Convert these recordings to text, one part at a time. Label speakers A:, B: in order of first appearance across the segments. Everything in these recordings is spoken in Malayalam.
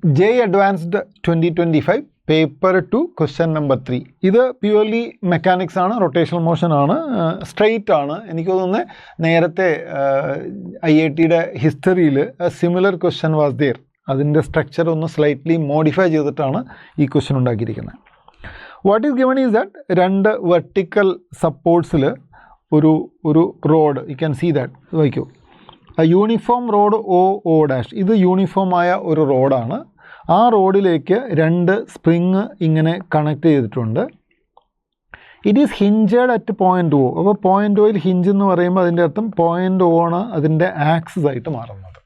A: J Advanced 2025 Paper 2 Question number 3. ഇത് പ്യുവർലി മെക്കാനിക്സ് ആണ്, റൊട്ടേഷണൽ മോഷൻ ആണ്, സ്ട്രെയിറ്റ് ആണ്. എനിക്ക് തോന്നുന്നത് നേരത്തെ IITയുടെ ഹിസ്റ്ററിയിൽ സിമിലർ ക്വസ്റ്റ്യൻ വാസ് ദിയർ. അതിൻ്റെ സ്ട്രക്ചർ ഒന്ന് സ്ലൈറ്റ്ലി മോഡിഫൈ ചെയ്തിട്ടാണ് ഈ ക്വസ്റ്റ്യൻ ഉണ്ടാക്കിയിരിക്കുന്നത്. What is given is that രണ്ട് വെർട്ടിക്കൽ സപ്പോർട്ട്സിൽ ഒരു rod, you can see that, വായിക്കൂ. യൂണിഫോം റോഡ് OO ഡാഷ്, ഇത് യൂണിഫോമായ ഒരു റോഡാണ്. ആ റോഡിലേക്ക് രണ്ട് സ്പ്രിങ് ഇങ്ങനെ കണക്ട് ചെയ്തിട്ടുണ്ട്. It is hinged at point O. അപ്പോൾ പോയിൻ്റ് Oയിൽ ഹിഞ്ച് എന്ന് പറയുമ്പോൾ അതിൻ്റെ അർത്ഥം പോയിൻ്റ് O ആണ് അതിൻ്റെ ആക്സിസ് ആയിട്ട് മാറുന്നത്.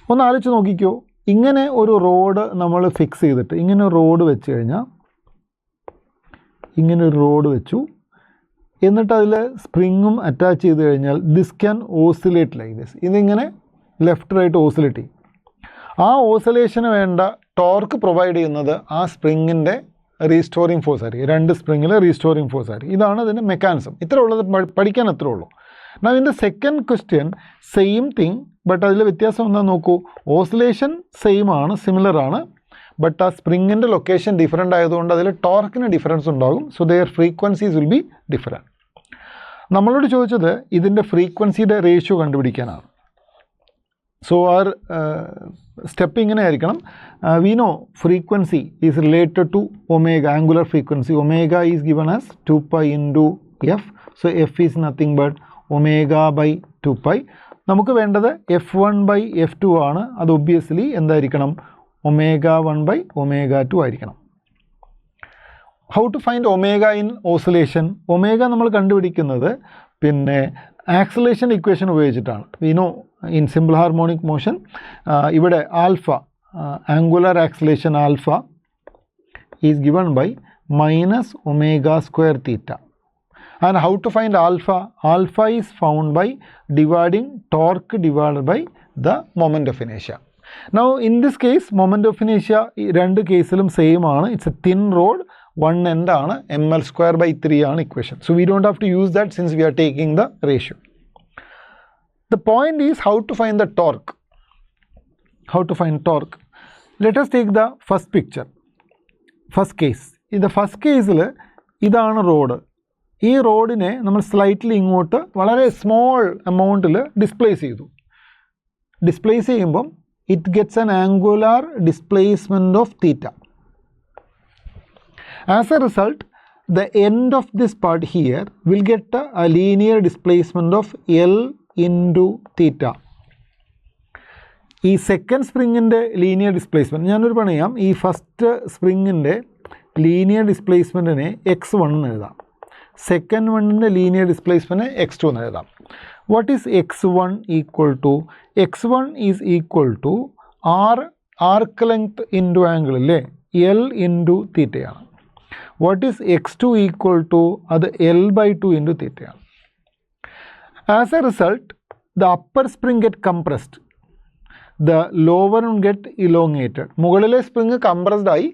A: ഒന്ന് ആലോചിച്ച് നോക്കിക്കോ, ഇങ്ങനെ ഒരു റോഡ് നമ്മൾ ഫിക്സ് ചെയ്തിട്ട് ഇങ്ങനെ ഒരു റോഡ് വെച്ച് കഴിഞ്ഞാൽ, ഇങ്ങനെ ഒരു റോഡ് വെച്ചു, എന്നിട്ട് അതിൽ സ്പ്രിങ്ങും അറ്റാച്ച് ചെയ്ത് കഴിഞ്ഞാൽ this can oscillate like this. ഇതിങ്ങനെ ലെഫ്റ്റ് റൈറ്റ് ഓസിലേറ്റ് ചെയ്യും. ആ ഓസിലേഷന് വേണ്ട ടോർക്ക് പ്രൊവൈഡ് ചെയ്യുന്നത് ആ സ്പ്രിങ്ങിൻ്റെ റീസ്റ്റോറിങ് ഫോഴ്സ് ആയിരിക്കും. രണ്ട് സ്പ്രിങ്ങിൽ റീസ്റ്റോറിങ് ഫോഴ്സ് ആയിരിക്കും. ഇതാണ് ഇതിൻ്റെ മെക്കാനിസം. ഇത്ര ഉള്ളത് പഠിക്കാൻ അത്രേ ഉള്ളൂ. എന്നാൽ ഇതിൻ്റെ second question same thing, but അതിൽ വ്യത്യാസം എന്താ നോക്കൂ. ഓസിലേഷൻ സെയിം ആണ്, സിമിലർ ആണ്, ബട്ട് ആ സ്പ്രിങ്ങിൻ്റെ ലൊക്കേഷൻ ഡിഫറെൻ്റ് ആയതുകൊണ്ട് അതിൽ ടോർക്കിന് ഡിഫറൻസ് ഉണ്ടാകും. So their frequencies will be different. നമ്മളോട് ചോദിച്ചത് ഇതിൻ്റെ ഫ്രീക്വൻസിയുടെ റേഷ്യോ കണ്ടുപിടിക്കാനാണ്. സോ ആർ സ്റ്റെപ്പ് ഇങ്ങനെ ആയിരിക്കണം. We know frequency is related to omega, angular frequency. Omega is given as 2π × f. So f is nothing but ω/2π. നമുക്ക് വേണ്ടത് f1/f2 ആണ്. അത് ഒബ്വിയസ്ലി എന്തായിരിക്കണം, ω1/ω2 ആയിരിക്കണം. How to find omega in oscillation? Omega നമ്മൾ കണ്ടുപിടിക്കുന്നത് പിന്നെ ആക്സിലേഷൻ ഇക്വേഷൻ ഉപയോഗിച്ചിട്ടാണ്. We know in simple harmonic motion ഇവിടെ alpha, angular acceleration alpha is given by -ω²θ. And how to find alpha? Alpha is found by dividing torque divided by the moment of ഇനേഷ്യ. Now in this case moment of ഇനേഷ്യ രണ്ട് കേസിലും സെയിം ആണ്. It's A thin road, one end ആണ്, ml²/3 ആണ് equation. So we don't have to use that since we are taking the ratio. The point is how to find the torque. How to find torque? Let us take the first picture, first case. In the first case ഇതാണ് റോഡ്. ഈ റോഡിനെ നമ്മൾ സ്ലൈറ്റ്ലി ഇങ്ങോട്ട് വളരെ സ്മോൾ എമൗണ്ടിൽ ഡിസ്പ്ലേസ് ചെയ്തു. ഡിസ്പ്ലേസ് ചെയ്യുമ്പം it gets an angular displacement of theta. As a result, the end of this part here will get a linear displacement of L into theta. ഈ സെക്കൻഡ് സ്പ്രിങ്ങിൻ്റെ ലീനിയർ ഡിസ്പ്ലേസ്മെൻറ്റ് ഞാനൊരു പണിയാം. ഈ ഫസ്റ്റ് സ്പ്രിങ്ങിൻ്റെ ലീനിയർ ഡിസ്പ്ലേസ്മെൻറ്റിനെ x1 എന്ന് എഴുതാം, സെക്കൻഡ് വണ്ണിൻ്റെ ലീനിയർ ഡിസ്പ്ലേസ്മെൻറ്റിനെ x2 എന്ന് എഴുതാം. What is x1 equal to? x1 is equal to arc length into angle അല്ലേ, L ഇൻറ്റു തീറ്റയാണ്. What is x2 equal to? അത് L/2 ഇൻറ്റു തീറ്റയാണ്. As a result the upper spring get compressed, the lower get elongated. മുകളിലെ സ്പ്രിങ് കംപ്രസ്ഡ് ആയി,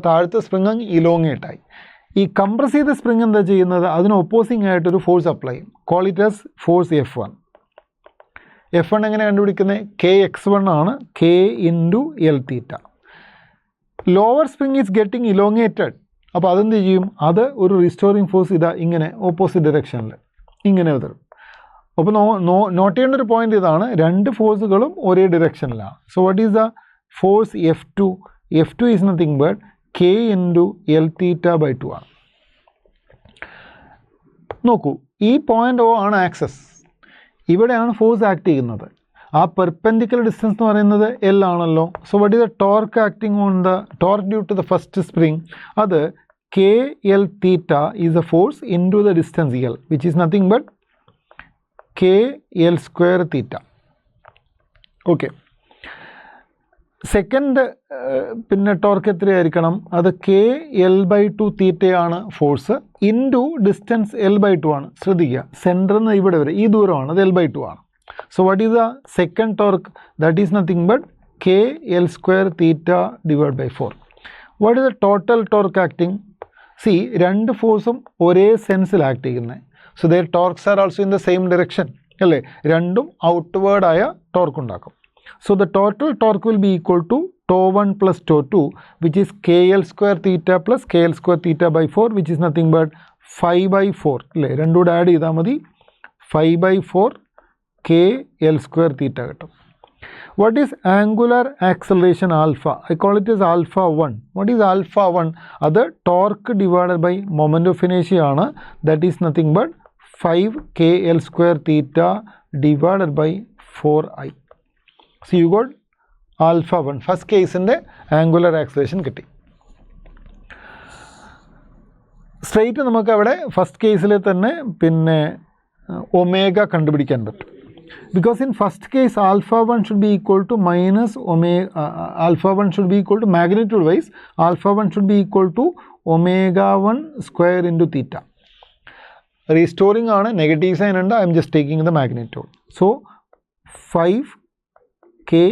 A: താഴത്തെ സ്പ്രിങ് ഇലോങ്ങേറ്റ് ആയി. ഈ കംപ്രസ് ചെയ്ത സ്പ്രിങ് എന്താ ചെയ്യുന്നത്? അതിന് ഒപ്പോസിങ് ആയിട്ടൊരു ഫോഴ്സ് അപ്ലൈ ചെയ്യും. Call it as force F1. F1 എങ്ങനെ കണ്ടുപിടിക്കുന്നത്? Kx1 ആണ്, K into Lθ. Lower spring is getting elongated. അപ്പോൾ അതെന്ത് ചെയ്യും? അത് ഒരു റീസ്റ്റോറിങ് ഫോഴ്സ് ഇതാ ഇങ്ങനെ ഓപ്പോസിറ്റ് ഡയറക്ഷനിൽ ഇങ്ങനെ വരും. അപ്പോൾ നോട്ട് ചെയ്യേണ്ട ഒരു പോയിന്റ് ഇതാണ്, രണ്ട് ഫോഴ്സുകളും ഒരേ ഡയറക്ഷനിലാണ്. So what is the force F2? F2 is nothing but K into Lθ/2 ആണ്. നോക്കൂ, ഈ പോയിൻ്റ് O ആണ് ആക്സസ്. ഇവിടെയാണ് ഫോഴ്സ് ആക്ട് ചെയ്യുന്നത്. ആ പെർപെൻഡിക്കുലർ ഡിസ്റ്റൻസ് എന്ന് പറയുന്നത് L ആണല്ലോ. So what is the torque acting on the torque due to the first spring? അത് KLθ is a force into the distance L, which is nothing but KL²θ. Okay, second പിന്നെ ടോർക്ക് എത്രയായിരിക്കണം? അത് KL/2 തീറ്റയാണ് ഫോഴ്സ്, ഇൻറ്റു ഡിസ്റ്റൻസ് L/2 ആണ്. ശ്രദ്ധിക്കുക, സെൻറ്ററിൽ നിന്ന് ഇവിടെ വരെ ഈ ദൂരമാണ്, അത് L/2 ആണ്. So what is the second torque? That is nothing but KL²θ/4. What is the total torque acting? See, രണ്ട് ഫോഴ്സും ഒരേ സെൻസിൽ ആക്ട് ചെയ്യുന്നത്. So their torques are also in the same direction അല്ലേ? രണ്ടും ഔട്ട്വേർഡായ ടോർക്ക് ഉണ്ടാക്കും. So the total torque will be equal to tau 1 plus tau 2, which is KL square theta plus KL square theta by 4, which is nothing but 5 by 4. അല്ലേ, രണ്ടും കൂടെ ആഡ് ചെയ്താൽ മതി 5 by 4 KL square theta കിട്ടും. What is angular acceleration alpha? I call it as alpha 1. What is alpha 1? അത് torque divided by moment of inertia ആണ്. That is nothing but 5 KL square theta divided by 4I. So you got alpha 1. First case in the angular acceleration കിട്ടി. സ്ട്രെയിറ്റ് നമുക്ക് അവിടെ ഫസ്റ്റ് കേസിൽ തന്നെ പിന്നെ ഒമേഗ കണ്ടുപിടിക്കാൻ പറ്റും. Because in first case alpha 1 should be equal to minus omega, alpha 1 should be equal to magnitude wise, alpha 1 should be equal to omega 1 square into theta. Restoring on a negative sign and I am just taking the magnitude. So 5 K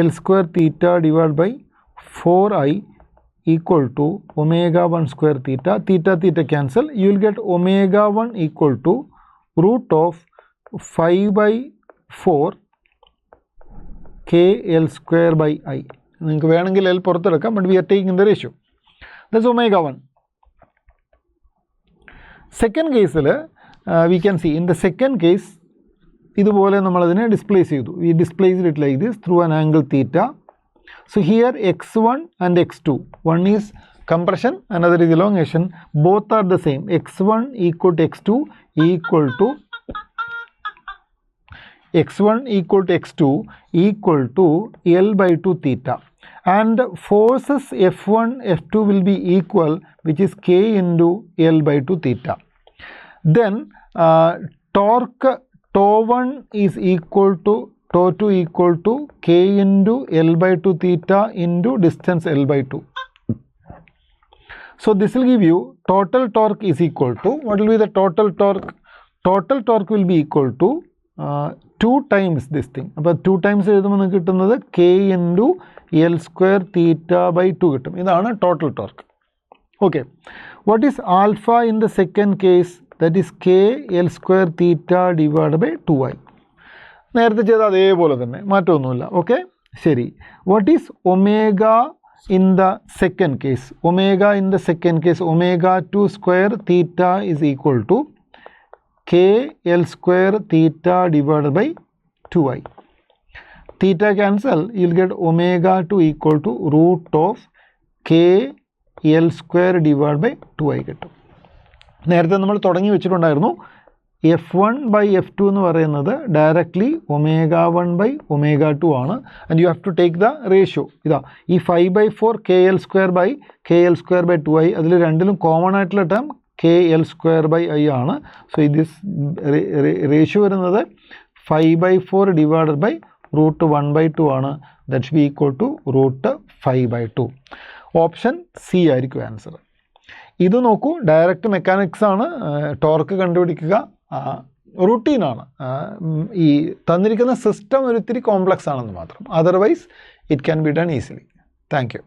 A: L square theta divided by 4I equal to omega 1 square theta. Theta theta cancel. You will get omega 1 equal to root of 5 by 4 KL square by I. നിങ്ങൾക്ക് വേണമെങ്കിൽ L പുറത്തെടുക്കാം, but we are taking the ratio. That's omega 1. Second case, we can see in the second case, ഇതുപോലെ നമ്മൾ അതിനെ ഡിസ്പ്ലേസ് ചെയ്തു. We displaced it like this through an angle theta. So here x1 and x2, one is compression, another is elongation. Both are the same. x1 equal to x2 equal to x1 equal to x2 equal to L by 2 theta, and forces F1 F2 will be equal, which is K into L by 2 theta. Then torque tau 1 is equal to tau 2 equal to K into L by 2 theta into distance L by 2. So this will give you total torque is equal to, what will be the total torque? Total torque will be equal to 2 times this thing. അപ്പോൾ 2 times എഴുതുമ്പോൾ നമുക്ക് കിട്ടുന്നത് K into L square theta by 2 കിട്ടും. ഇതാണ് total torque. Okay, what is alpha in the second case? That is K L square theta divided by 2I. നേരത്തെ ചെയ്ത അതേപോലെ തന്നെ, മാറ്റമൊന്നുമില്ല. ഓക്കെ, ശരി. What is omega in the second case? Omega in the second case, omega 2 square theta is equal to K L square theta divided by 2I. Theta cancel, you will get omega 2 equal to root of K L square divided by 2I കിട്ടും. നേരത്തെ നമ്മൾ തുടങ്ങി വെച്ചിട്ടുണ്ടായിരുന്നു F1 by F2 എന്ന് പറയുന്നത് ഡയറക്ട്ലി ഒമേഗ 1 by ഒമേഗ 2 ആണ്. And you have to take the ratio. ഇതാ ഈ 5 by 4 KL square by KL square by 2I, അതിൽ രണ്ടിലും കോമൺ ആയിട്ടുള്ള term KL square by I ആണ്. സോ this റേഷ്യോ വരുന്നത് 5 by 4 divided by root 1 by 2 ആണ്. that should be equal to root 5 by 2. Option C ആയിരിക്കും ആൻസർ. ഇത് നോക്കൂ, ഡയറക്റ്റ് മെക്കാനിക്സ് ആണ്. ടോർക്ക് കണ്ടുപിടിക്കുക റുട്ടീനാണ്. ഈ തന്നിരിക്കുന്ന സിസ്റ്റം ഒരു ഇത്തിരി കോംപ്ലക്സ് ആണെന്ന് മാത്രം. Otherwise it can be done easily. Thank you.